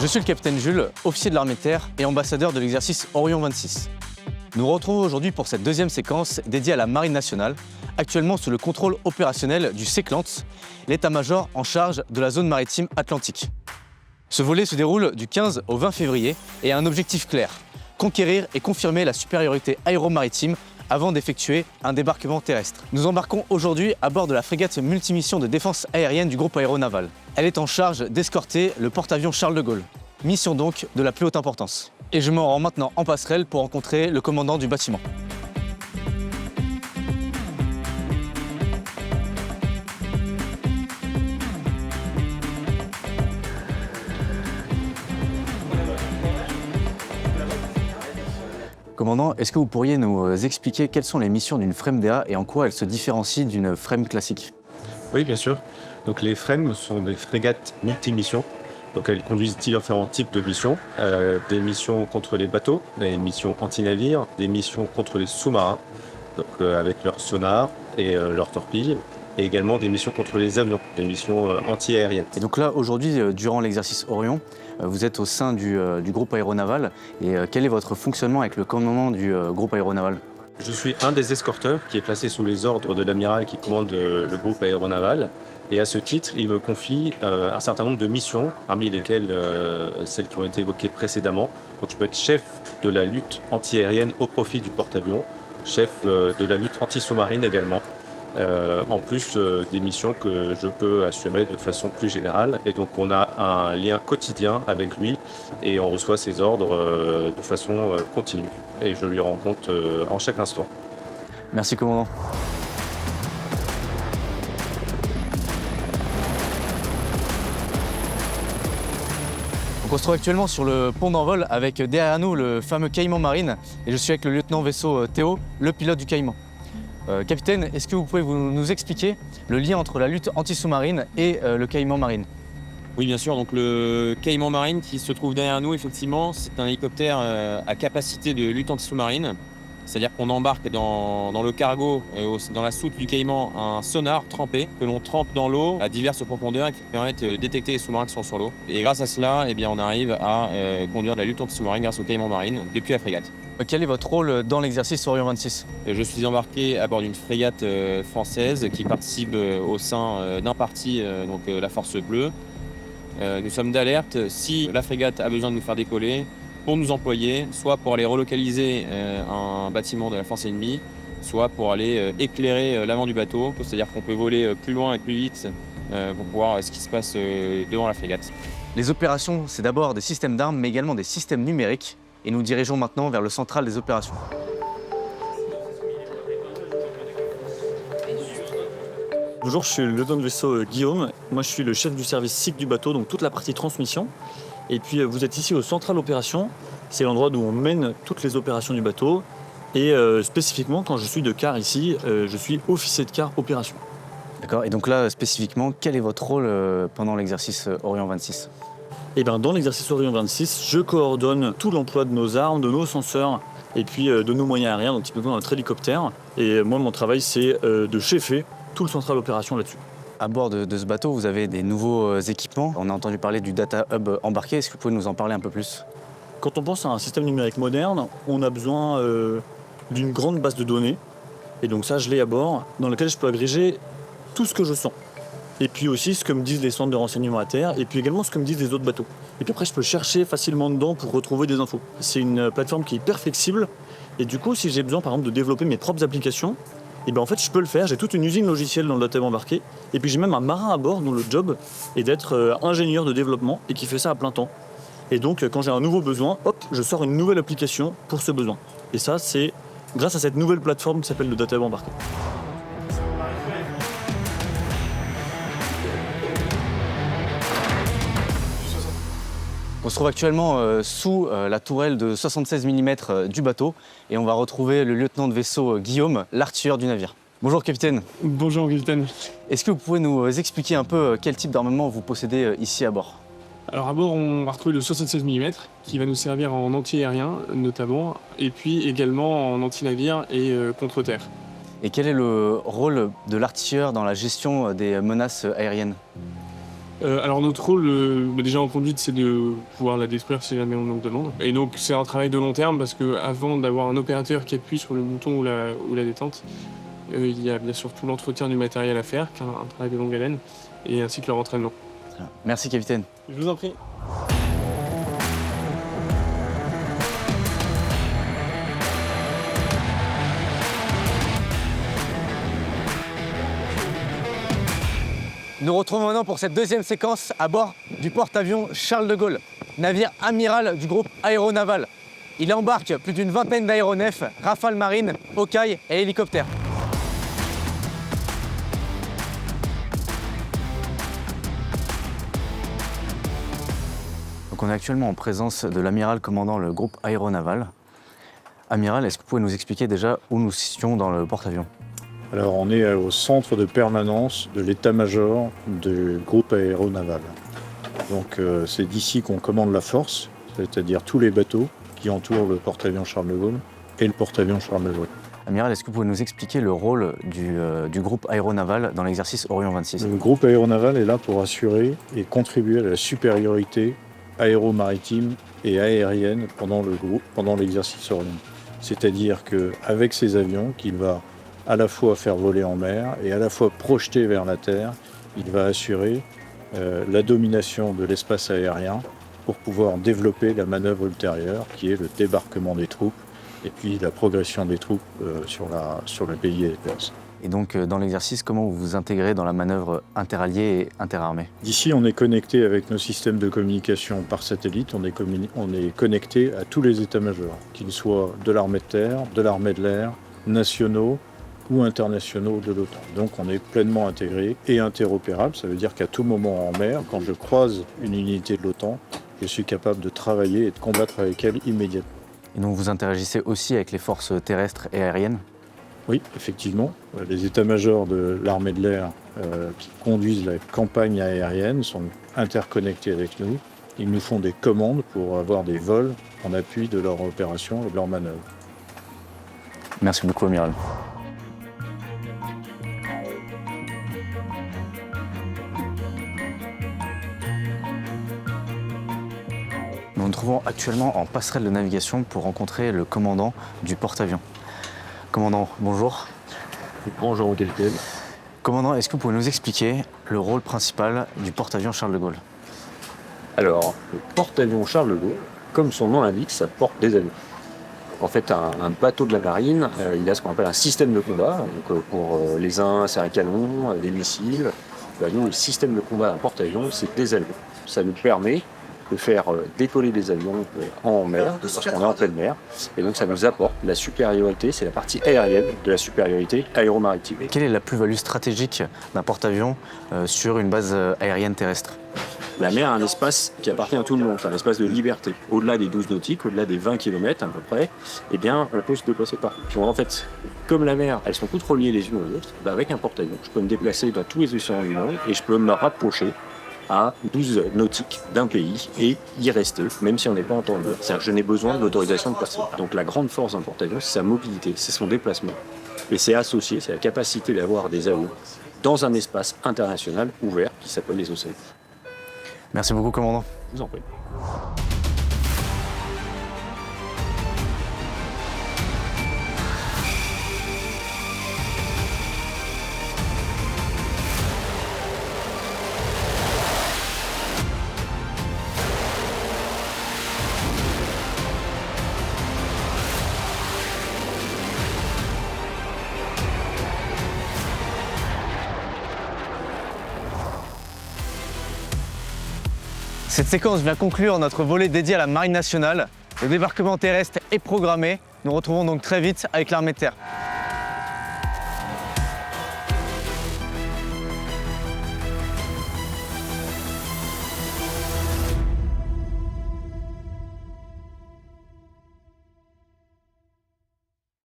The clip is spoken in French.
Je suis le capitaine Jules, officier de l'armée de terre et ambassadeur de l'exercice Orion 26. Nous nous retrouvons aujourd'hui pour cette deuxième séquence dédiée à la Marine nationale, actuellement sous le contrôle opérationnel du SECLANTS, l'état-major en charge de la zone maritime atlantique. Ce volet se déroule du 15 au 20 février et a un objectif clair, conquérir et confirmer la supériorité aéromaritime avant d'effectuer un débarquement terrestre. Nous embarquons aujourd'hui à bord de la frégate multimission de défense aérienne du groupe aéronaval. Elle est en charge d'escorter le porte-avions Charles de Gaulle. Mission donc de la plus haute importance. Et je me rends maintenant en passerelle pour rencontrer le commandant du bâtiment. Commandant, est-ce que vous pourriez nous expliquer quelles sont les missions d'une FREMDA et en quoi elle se différencie d'une FREM classique? Oui, bien sûr. Donc les FREM sont des frégates multimissions. Donc elles conduisent différents types de missions. Des missions contre les bateaux, des missions anti-navires, des missions contre les sous-marins, donc avec leur sonar et leurs torpilles, et également des missions contre les avions, des missions anti-aériennes. Et donc là, aujourd'hui, durant l'exercice Orion, vous êtes au sein du groupe aéronaval. Et quel est votre fonctionnement avec le commandement du groupe aéronaval? Je suis un des escorteurs qui est placé sous les ordres de l'amiral qui commande le groupe aéronaval. Et à ce titre, il me confie un certain nombre de missions, parmi lesquelles celles qui ont été évoquées précédemment. Donc je peux être chef de la lutte anti-aérienne au profit du porte-avions, chef de la lutte anti-sous-marine également. En plus des missions que je peux assumer de façon plus générale. Et donc on a un lien quotidien avec lui et on reçoit ses ordres de façon continue. Et je lui rends compte en chaque instant. Merci, commandant. On se trouve actuellement sur le pont d'envol avec derrière nous le fameux Caïman Marine et je suis avec le lieutenant vaisseau Théo, le pilote du Caïman. Capitaine, est-ce que vous pouvez nous expliquer le lien entre la lutte anti-sous-marine et le Caïman Marine? Oui, bien sûr. Donc le Caïman Marine qui se trouve derrière nous, effectivement, c'est un hélicoptère à capacité de lutte anti-sous-marine. C'est-à-dire qu'on embarque dans le cargo, dans la soute du Caïman, un sonar trempé que l'on trempe dans l'eau à diverses profondeurs et qui permettent de détecter les sous-marins qui sont sur l'eau. Et grâce à cela, eh bien, on arrive à conduire de la lutte anti-sous-marine grâce au Caïman Marine depuis la frégate. Quel est votre rôle dans l'exercice Orion 26? Je suis embarqué à bord d'une frégate française qui participe au sein d'un parti, donc la Force Bleue. Nous sommes d'alerte si la frégate a besoin de nous faire décoller pour nous employer, soit pour aller relocaliser un bâtiment de la force ennemie, soit pour aller éclairer l'avant du bateau, c'est-à-dire qu'on peut voler plus loin et plus vite pour voir ce qui se passe devant la frégate. Les opérations, c'est d'abord des systèmes d'armes, mais également des systèmes numériques. Et nous dirigeons maintenant vers le central des opérations. Bonjour, je suis le lieutenant de vaisseau Guillaume. Moi, je suis le chef du service SIC du bateau, donc toute la partie transmission. Et puis, vous êtes ici au central opération. C'est l'endroit où on mène toutes les opérations du bateau. Et spécifiquement, quand je suis de quart ici, je suis officier de quart opération. D'accord. Et donc là, spécifiquement, quel est votre rôle pendant l'exercice Orion 26? Et bien, dans l'exercice Orion 26, je coordonne tout l'emploi de nos armes, de nos senseurs et puis de nos moyens aériens, donc typiquement notre hélicoptère. Et moi, mon travail, c'est de cheffer tout le central opération là-dessus. À bord de ce bateau, vous avez des nouveaux équipements. On a entendu parler du Data Hub embarqué. Est-ce que vous pouvez nous en parler un peu plus? Quand on pense à un système numérique moderne, on a besoin d'une grande base de données. Et donc ça, je l'ai à bord, dans laquelle je peux agréger tout ce que je sens. Et puis aussi ce que me disent les centres de renseignement à terre, et puis également ce que me disent les autres bateaux. Et puis après, je peux chercher facilement dedans pour retrouver des infos. C'est une plateforme qui est hyper flexible, et du coup, si j'ai besoin par exemple de développer mes propres applications, et ben en fait, je peux le faire. J'ai toute une usine logicielle dans le Data Hub embarqué, et puis j'ai même un marin à bord dont le job est d'être ingénieur de développement et qui fait ça à plein temps. Et donc, quand j'ai un nouveau besoin, hop, je sors une nouvelle application pour ce besoin. Et ça, c'est grâce à cette nouvelle plateforme qui s'appelle le Data Hub embarqué. On se trouve actuellement sous la tourelle de 76 mm du bateau et on va retrouver le lieutenant de vaisseau Guillaume, l'artilleur du navire. Bonjour capitaine. Bonjour capitaine. Est-ce que vous pouvez nous expliquer un peu quel type d'armement vous possédez ici à bord? Alors à bord, on va retrouver le 76 mm qui va nous servir en anti-aérien notamment, et puis également en anti-navire et contre-terre. Et quel est le rôle de l'artilleur dans la gestion des menaces aériennes? Alors notre rôle, déjà en conduite, c'est de pouvoir la détruire si jamais on nous le demande. Et donc c'est un travail de long terme parce qu'avant d'avoir un opérateur qui appuie sur le bouton ou la détente, il y a bien sûr tout l'entretien du matériel à faire, qui est un travail de longue haleine, et ainsi que leur entraînement. Merci capitaine. Je vous en prie. Nous retrouvons maintenant pour cette deuxième séquence à bord du porte-avions Charles de Gaulle, navire amiral du groupe aéronaval. Il embarque plus d'une vingtaine d'aéronefs, Rafale marine, Hawkeye et hélicoptères. Donc on est actuellement en présence de l'amiral commandant le groupe aéronaval. Amiral, est-ce que vous pouvez nous expliquer déjà où nous situons dans le porte-avions ? Alors on est au centre de permanence de l'état-major du groupe aéronaval. Donc c'est d'ici qu'on commande la force, c'est-à-dire tous les bateaux qui entourent le porte-avions Charles de Gaulle et le porte-avions Charles de Gaulle. Amiral, est-ce que vous pouvez nous expliquer le rôle du groupe aéronaval dans l'exercice Orion 26 ? Le groupe aéronaval est là pour assurer et contribuer à la supériorité aéromaritime et aérienne pendant l'exercice Orion. C'est-à-dire qu'avec ces avions qu'il va à la fois faire voler en mer et à la fois projeter vers la Terre, il va assurer la domination de l'espace aérien pour pouvoir développer la manœuvre ultérieure qui est le débarquement des troupes et puis la progression des troupes sur le pays adverse. Et donc dans l'exercice, comment vous vous intégrez dans la manœuvre interalliée et interarmée ? D'ici, on est connecté avec nos systèmes de communication par satellite, on est connecté à tous les états-majors, qu'ils soient de l'armée de terre, de l'armée de l'air, nationaux ou internationaux de l'OTAN. Donc on est pleinement intégré et interopérable, ça veut dire qu'à tout moment en mer, quand je croise une unité de l'OTAN, je suis capable de travailler et de combattre avec elle immédiatement. Et donc vous interagissez aussi avec les forces terrestres et aériennes ? Oui, effectivement. Les états-majors de l'armée de l'air qui conduisent la campagne aérienne sont interconnectés avec nous. Ils nous font des commandes pour avoir des vols en appui de leur opération et de leur manœuvre. Merci beaucoup, Amiral. Nous nous trouvons actuellement en passerelle de navigation pour rencontrer le commandant du porte-avions. Commandant, bonjour. Bonjour, capitaine. Commandant, est-ce que vous pouvez nous expliquer le rôle principal du porte-avions Charles de Gaulle ? Alors, le porte-avions Charles de Gaulle, comme son nom l'indique, ça porte des avions. En fait, un bateau de la marine, il a ce qu'on appelle un système de combat. Donc, pour les uns, c'est un canon, des missiles. Nous, le système de combat d'un porte-avions, c'est des avions. Ça nous permet de faire décoller des avions en mer, parce qu'on est en pleine mer. Et donc ça nous apporte la supériorité, c'est la partie aérienne de la supériorité aéromaritime. Quelle est la plus-value stratégique d'un porte-avions sur une base aérienne terrestre ? La mer est un espace qui appartient à tout le monde, c'est un espace de liberté. Au-delà des 12 nautiques, au-delà des 20 km à peu près, eh bien, on peut se déplacer partout. Donc, en fait, comme la mer, elles sont toutes reliées les unes aux autres, avec un porte-avions, je peux me déplacer dans tous les océans du monde et je peux me rapprocher à 12 nautiques d'un pays et y rester, même si on n'est pas en temps de mer. C'est-à-dire que je n'ai besoin de l'autorisation de personne. Donc la grande force d'un porte-avions, c'est sa mobilité, c'est son déplacement. Et c'est associé, c'est la capacité d'avoir des avions dans un espace international ouvert qui s'appelle les océans. Merci beaucoup, commandant. Je vous en prie. Cette séquence vient conclure notre volet dédié à la Marine nationale. Le débarquement terrestre est programmé. Nous retrouvons donc très vite avec l'armée de terre.